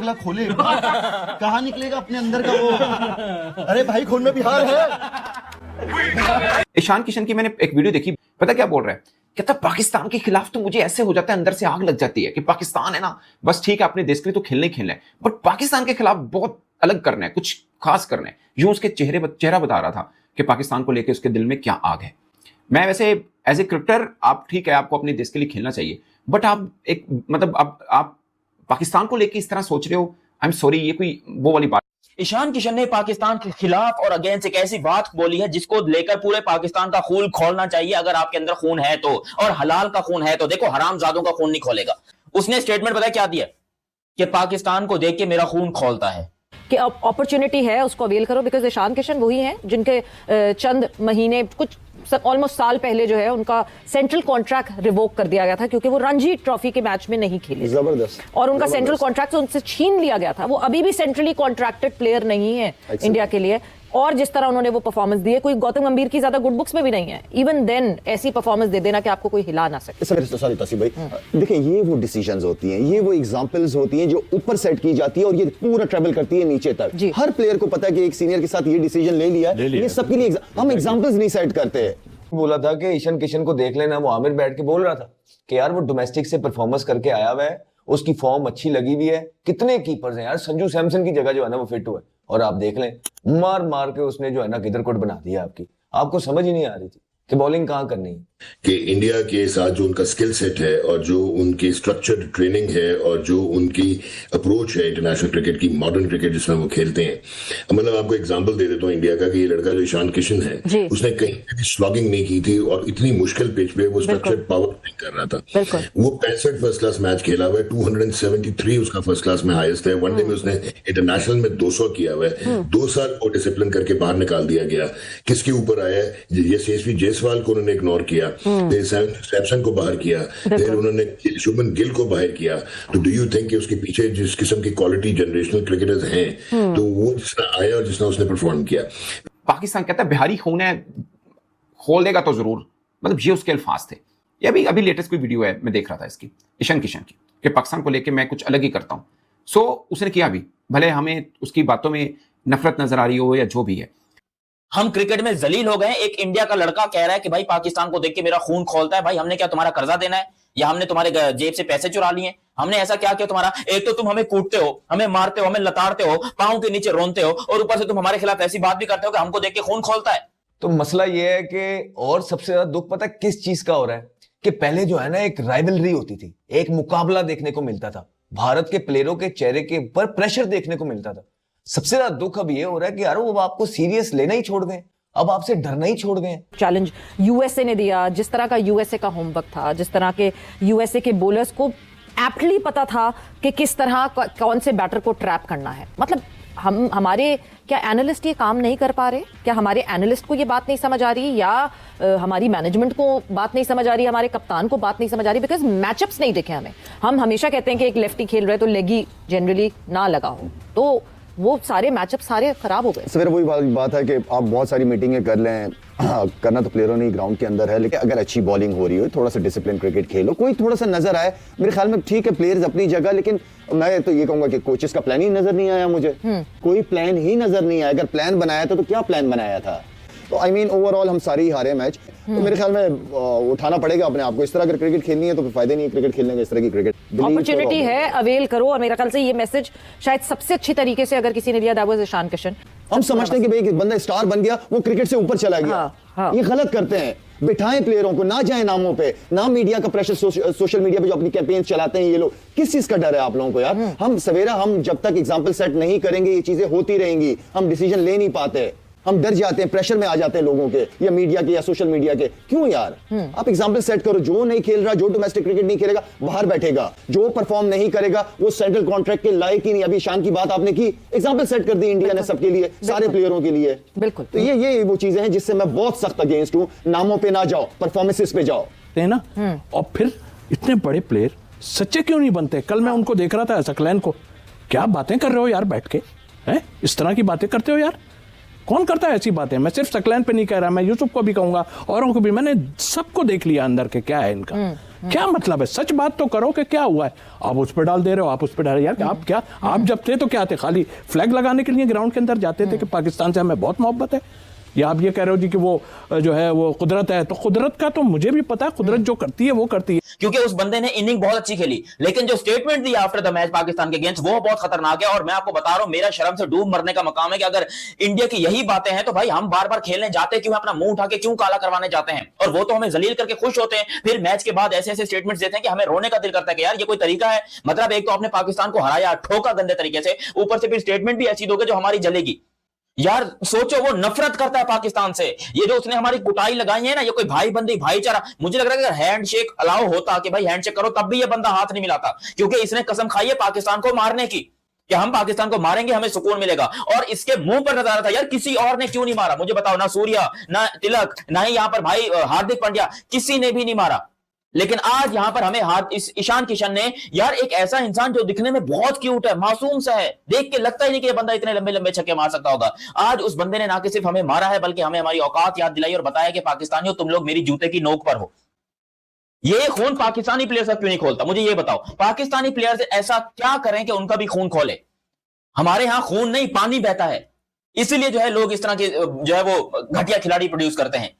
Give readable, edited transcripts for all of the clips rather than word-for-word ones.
अगला खोले कहाँ निकलेगा अपने अंदर का वो। अरे भाई खून में बिहार है। ईशान किशन की मैंने एक वीडियो देखी, पता क्या बोल रहा है, कहता पाकिस्तान के खिलाफ तो मुझे ऐसे हो जाता है, अंदर से आग लग जाती है कि पाकिस्तान है ना, बस ठीक है अपने देश के लिए तो खेलना ही खेलना है, बट पाकिस्तान के खिलाफ बहुत अलग करना है, कुछ खास करना है। यूं उसके चेहरा बता रहा था कि पाकिस्तान को लेकर उसके दिल में क्या आग है। मैं वैसे एज ए क्रिकेटर, आप ठीक है आपको अपने देश के लिए खेलना चाहिए, बट आप एक मतलब आप पाकिस्तान को लेकर इस तरह सोच रहे हो, आई एम सॉरी, ये कोई वो वाली बात। ईशान किशन ने पाकिस्तान के खिलाफ और अगेंस्ट एक ऐसी बात बोली है जिसको लेकर पूरे पाकिस्तान का खून खोलना चाहिए, अगर आपके अंदर खून है तो, और हलाल का खून है तो। देखो हरामजादों का खून नहीं खोलेगा। उसने स्टेटमेंट पता क्या दिया कि पाकिस्तान को देख के मेरा खून खोलता है, कि अपॉर्चुनिटी है उसको अवेल करो, बिकॉज ईशान किशन वही हैं जिनके चंद महीने, कुछ ऑलमोस्ट साल पहले जो है उनका सेंट्रल कॉन्ट्रैक्ट रिवोक कर दिया गया था क्योंकि वो रणजी ट्रॉफी के मैच में नहीं खेले। जबरदस्त। और उनका सेंट्रल कॉन्ट्रैक्ट उनसे छीन लिया गया था। वो अभी भी सेंट्रली कॉन्ट्रैक्टेड प्लेयर नहीं है इंडिया के लिए। और जिस तरह उन्होंने वो परफॉर्मेंस दी है, कोई गौतम गंभीर की ज्यादा गुड बुक्स में भी नहीं है। इवन देन ऐसी परफॉर्मेंस दे देना कि आपको कोई हिला ना सके। सॉरी तौसीफ भाई, देखिए ये वो डिसीजंस होती हैं, ये वो एग्जांपल्स होती हैं जो ऊपर सेट की जाती है और ये पूरा ट्रेवल करती है नीचे तक। हर प्लेयर को पता है कि एक सीनियर के साथ ये डिसीजन ले लिया है, ये सबके लिए हम एग्जांपल्स नहीं सेट करते। बोला था कि ईशान किशन को देख लेना, वो आमिर बैठ के बोल रहा था कि यार वो डोमेस्टिक से परफॉर्मेंस करके आया हुआ है, उसकी फॉर्म अच्छी लगी हुई है। कितने कीपर्स हैं यार, संजू सैमसन की जगह जो है ना वो फिट हुआ है, और आप देख लें मार मार के उसने जो है ना किधर कोट बना दिया आपकी। आपको समझ ही नहीं आ रही थी कि बॉलिंग कहाँ करनी है। कि इंडिया के साथ जो उनका स्किल सेट है और जो उनकी स्ट्रक्चर्ड ट्रेनिंग है और जो उनकी अप्रोच है इंटरनेशनल क्रिकेट की, मॉडर्न क्रिकेट जिसमें वो खेलते हैं, मतलब आपको एग्जांपल दे देता हूँ इंडिया का कि ये लड़का जो ईशान किशन है उसने कहीं भी स्लॉगिंग नहीं की थी और इतनी मुश्किल पिच पे वो स्ट्रक्चर्ड पावर नहीं कर रहा था। वो 65 फर्स्ट क्लास मैच खेला हुआ है, 273 उसका फर्स्ट क्लास में हाईएस्ट है। वनडे में उसने इंटरनेशनल में 200 किया हुआ है। 2 साल को डिसिप्लिन करके बाहर निकाल दिया गया। किसके ऊपर आया है? यशस्वी जायसवाल को उन्होंने इग्नोर किया, सैमसन को बाहर किया, फिर उन्होंने शुभमन गिल को बाहर किया। तो डू यू थिंक कि उसके पीछे जिस किस्म की क्वालिटी जनरेशनल क्रिकेटर्स हैं, तो वो जिसने आया और जिसने उसने परफॉर्म किया। पाकिस्तान कहता है बिहारी खून है, खोल देगा तो जरूर, मतलब ये उसके अल्फाज थे। ये अभी लेटेस्ट कोई वीडियो है, मैं देख रहा था इसकी, ईशान किशन की, कि पाकिस्तान को लेकर मैं कुछ अलग ही करता हूं। सो उसने किया भी, भले हमें उसकी बातों में नफरत नजर आ रही हो या जो भी है। हम क्रिकेट में जलील हो गए। एक इंडिया का लड़का कह रहा है कि भाई पाकिस्तान को देख के मेरा खून खोलता है। भाई हमने क्या तुम्हारा कर्जा देना है, या हमने तुम्हारे जेब से पैसे चुरा लिए? हमने ऐसा क्या किया तुम्हारा? एक तो तुम हमें कूटते हो, हमें मारते हो, हमें लताड़ते हो, पांव के नीचे रोनते हो, और ऊपर से तुम हमारे खिलाफ ऐसी बात भी करते हो कि हमको देख के खून खोलता है। तो मसला ये है कि, और सबसे ज्यादा दुख पता है किस चीज का हो रहा है, कि पहले जो है ना एक राइवलरी होती थी, एक मुकाबला देखने को मिलता था, भारत के प्लेयरों के चेहरे के ऊपर प्रेशर देखने को मिलता था। सबसे ज्यादा दुख अब ये हो रहा है कि यार वो आपको सीरियस लेना ही छोड़ गए, अब आपसे डरना ही छोड़ गए। चैलेंज यूएसए ने दिया, जिस तरह का यूएसए का होमवर्क था, जिस तरह के यूएसए के बॉलर्स को एप्टली पता था कि किस तरह कौन से बैटर को ट्रैप करना है। मतलब हमारे क्या एनालिस्ट ये काम नहीं कर पा रहे? क्या हमारे एनालिस्ट को ये बात नहीं समझ आ रही, या हमारी मैनेजमेंट को बात नहीं समझ आ रही, हमारे कप्तान को बात नहीं समझ आ रही? बिकॉज मैचअप्स नहीं देखे हमें। हम हमेशा कहते हैं कि एक लेफ्टी खेल रहे तो लेगी जनरली ना लगा हो, तो वो सारे मैचअप सारे खराब हो गए। सर वही बात है कि आप बहुत सारी मीटिंगें कर लें, करना तो प्लेयरों ने ग्राउंड के अंदर है, लेकिन अगर अच्छी बॉलिंग हो रही हो, थोड़ा सा डिसिप्लिन क्रिकेट खेलो, कोई थोड़ा सा नजर आए, मेरे ख्याल में ठीक है, प्लेयर्स अपनी जगह। लेकिन मैं तो ये कहूंगा कि कोचेस का प्लान ही नजर नहीं आया मुझे। कोई प्लान ही नजर नहीं आया। अगर प्लान बनाया था तो क्या प्लान बनाया था? तो आई मीन ओवरऑल हम सारे ही हारे मैच। तो मेरे ख्याल में उठाना पड़ेगा अपने आप को। इस तरह अगर क्रिकेट खेलनी है तो फायदे नहीं है क्रिकेट खेलने का। इस तरह की क्रिकेट अपॉर्चुनिटी है, अवेल करो। और मेरे ख्याल से ये मैसेज शायद सबसे अच्छी तरीके से अगर किसी ने दिया, दैट वाज ईशान किशन। हम समझते हैं कि भाई बंदा स्टार बन गया, वो क्रिकेट से ऊपर चला गया। ये गलत करते हैं। बिठाएं प्लेयरों को, ना जाए नामों पे, ना मीडिया का प्रेशर, सोशल मीडिया पे जो अपनी कैंपेन चलाते हैं ये लोग। किस चीज का डर है आप लोगों को यार? हम सवेरा हम जब तक एग्जाम्पल सेट नहीं करेंगे ये चीजें होती रहेंगी। हम डिसीजन ले नहीं पाते, हम डर जाते हैं, प्रेशर में आ जाते हैं लोगों के, या मीडिया के या सोशल मीडिया के। क्यों यार? आप एग्जाम्पल सेट करो। जो नहीं खेल रहा, जो डोमेस्टिक क्रिकेट नहीं खेलेगा, बाहर बैठेगा। जो परफॉर्म नहीं करेगा वो सेंट्रल कॉन्ट्रैक्ट के लायक ही नहीं। अभी ईशान की बात आपने की, एग्जाम्पल सेट कर दी इंडिया ने सबके लिए, सारे प्लेयरों के लिए। बिल्कुल। तो ये वो चीजें हैं जिससे मैं बहुत सख्त अगेंस्ट हूं। नामों पे ना जाओ, परफॉर्मेंसेस पे जाओ, है ना। और फिर इतने बड़े प्लेयर सच्चे क्यों नहीं बनते? कल मैं उनको देख रहा था, सकलैन को, क्या बातें कर रहे हो यार बैठ के, हैं? इस तरह की बातें करते हो यार? कौन करता है ऐसी बातें? मैं सिर्फ सकलैन पे नहीं कह रहा, मैं यूसुफ को भी कहूंगा, औरों को भी। मैंने सबको देख लिया अंदर के क्या है इनका। क्या मतलब है? सच बात तो करो कि क्या हुआ है। आप उस पर डाल दे रहे हो, आप उस पर डाल यार। आप क्या, आप जब थे तो क्या थे? खाली फ्लैग लगाने के लिए ग्राउंड के अंदर जाते थे कि पाकिस्तान से हमें बहुत मोहब्बत है। या आप ये कह रहे हो जी कि वो जो है वो कुदरत है, तो कुदरत का तो मुझे भी पता है, कुदरत जो करती है वो करती है। क्योंकि उस बंदे ने इनिंग बहुत अच्छी खेली, लेकिन जो स्टेटमेंट दिया आफ्टर द मैच पाकिस्तान के अगेंस्ट वो बहुत खतरनाक है। और मैं आपको बता रहा हूं, मेरा शर्म से डूब मरने का मकाम है कि अगर इंडिया की यही बातें हैं तो भाई हम बार बार खेलने जाते क्यों, अपना मुंह उठा के क्यों काला करवाने जाते हैं? और वो तो हमें जलील करके खुश होते हैं, फिर मैच के बाद ऐसे ऐसे स्टेटमेंट्स देते हैं कि हमें रोने का दिल करता है कि यार ये कोई तरीका है? मतलब एक तो आपने पाकिस्तान को हराया, ठोका गंदे तरीके से, ऊपर से फिर स्टेटमेंट भी ऐसी दोगे जो हमारी जलेगी। यार सोचो, वो नफरत करता है पाकिस्तान से। ये जो उसने हमारी कुटाई लगाई है ना, ये कोई भाई बंदी भाईचारा, मुझे लग रहा है कि अगर हैंडशेक अलाउ होता कि भाई हैंडशेक करो, तब भी ये बंदा हाथ नहीं मिलाता, क्योंकि इसने कसम खाई है पाकिस्तान को मारने की कि हम पाकिस्तान को मारेंगे, हमें सुकून मिलेगा। और इसके मुंह पर नजर आ रहा था यार किसी और ने क्यों नहीं मारा? मुझे बताओ, ना सूर्या, ना तिलक, ना ही यहां पर भाई हार्दिक पांड्या, किसी ने भी नहीं मारा। लेकिन आज यहां पर हमें इस ईशान किशन ने, यार एक ऐसा इंसान जो दिखने में बहुत क्यूट है, मासूम सा है, देख के लगता ही नहीं कि ये बंदा इतने लंबे लंबे छक्के मार सकता होगा। आज उस बंदे ने ना कि सिर्फ हमें मारा है, बल्कि हमें हमारी औकात याद दिलाई और बताया कि पाकिस्तानियों तुम लोग मेरी जूते की नोक पर हो। ये खून पाकिस्तानी प्लेयर्स का क्यों नहीं खोलता? मुझे ये बताओ, पाकिस्तानी प्लेयर्स ऐसा क्या करें कि उनका भी खून खोले? हमारे यहां खून नहीं, पानी बहता है, इसीलिए जो है लोग इस तरह के जो है वो घटिया खिलाड़ी प्रोड्यूस करते हैं।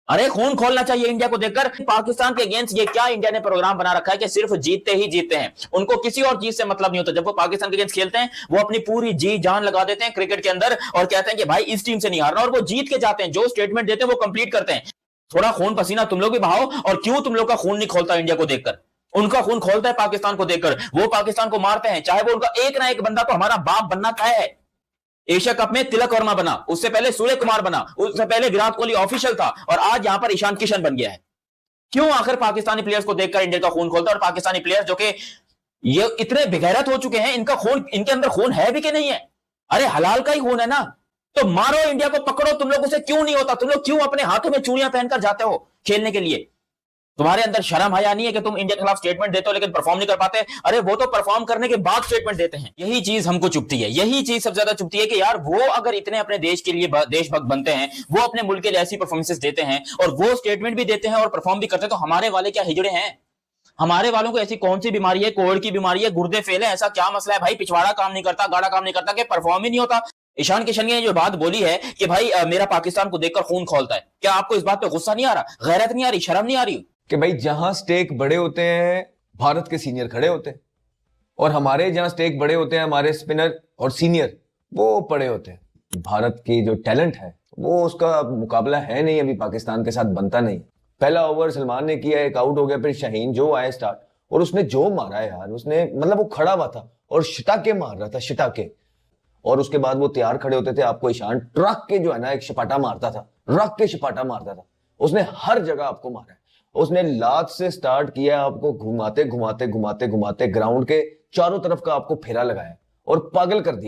अरे खून खोलना चाहिए इंडिया को देखकर। पाकिस्तान के अगेंस्ट ये क्या इंडिया ने प्रोग्राम बना रखा है कि सिर्फ जीतते ही जीतते हैं, उनको किसी और चीज से मतलब नहीं होता। जब वो पाकिस्तान के अगेंस्ट खेलते हैं, वो अपनी पूरी जी जान लगा देते हैं क्रिकेट के अंदर और कहते हैं कि भाई इस टीम से नहीं हारना, और वो जीत के जाते हैं। जो स्टेटमेंट देते हैं वो कंप्लीट करते हैं। थोड़ा खून पसीना तुम लोग भी बहाओ। और क्यों तुम लोग का खून नहीं खोलता इंडिया को देखकर? उनका खून खोलता है पाकिस्तान को देखकर। वो पाकिस्तान को मारते हैं, चाहे वो उनका एक ना एक बंदा तो हमारा बाप बनना तय है। एशिया कप में तिलक वर्मा बना, उससे पहले सूर्य कुमार बना, उससे पहले विराट कोहली ऑफिशियल था, और आज यहां पर ईशान किशन बन गया है। क्यों आखिर पाकिस्तानी प्लेयर्स को देखकर इंडिया का खून खोलता है? और पाकिस्तानी प्लेयर्स जो कि ये इतने बेगैरत हो चुके हैं, इनका खून, इनके अंदर खून है भी कि नहीं है? अरे हलाल का ही खून है ना, तो मारो इंडिया को, पकड़ो। तुम लोगों से क्यों नहीं होता? तुम लोग क्यों अपने हाथों में चूड़ियां पहनकर जाते हो खेलने के लिए? तुम्हारे अंदर शर्म हया नहीं है कि तुम इंडिया के खिलाफ स्टेटमेंट देते हो लेकिन परफॉर्म नहीं कर पाते? अरे वो तो परफॉर्म करने के बाद स्टेटमेंट देते हैं। यही चीज हमको चुभती है, यही चीज सबसे ज्यादा चुभती है कि यार वो अगर इतने अपने देश के लिए देशभक्त बनते हैं, वो अपने मुल्क के लिए ऐसी परफॉर्मेंसेस देते हैं और वो स्टेटमेंट भी देते हैं और परफॉर्म भी करते हैं, तो हमारे वाले क्या हिजड़े हैं? हमारे वालों को ऐसी कौन सी बीमारी है, कोविड की बीमारी है, गुर्दे फेल है, ऐसा क्या मसला है भाई? पिछवाड़ा काम नहीं करता, गाड़ा काम नहीं करता कि परफॉर्म ही नहीं होता? ईशान किशन ने जो बात बोली है कि भाई मेरा पाकिस्तान को देखकर खून खोलता है, क्या आपको इस बात पे गुस्सा नहीं आ रहा, गैरत नहीं आ रही, शर्म नहीं आ रही? कि भाई जहां स्टेक बड़े होते हैं भारत के सीनियर खड़े होते हैं, और हमारे जहां स्टेक बड़े होते हैं हमारे स्पिनर और सीनियर वो पड़े होते हैं। भारत की जो टैलेंट है वो उसका मुकाबला है नहीं, अभी पाकिस्तान के साथ बनता नहीं। पहला ओवर सलमान ने किया, एक आउट हो गया, फिर शाहीन जो आए स्टार्ट, और उसने जो मारा है यार, उसने मतलब वो खड़ा हुआ था और शिटाके मार रहा था, शिटाके। और उसके बाद वो तैयार खड़े होते थे, आपको ईशान ट्रक के जो है ना एक छपाटा मारता था, रख के छपाटा मारता था, उसने हर जगह आपको मारा है। उसने लात से स्टार्ट किया, आपको घुमाते घुमाते घुमाते घुमाते ग्राउंड के चारों तरफ का आपको फेरा लगाया और पागल कर दिया।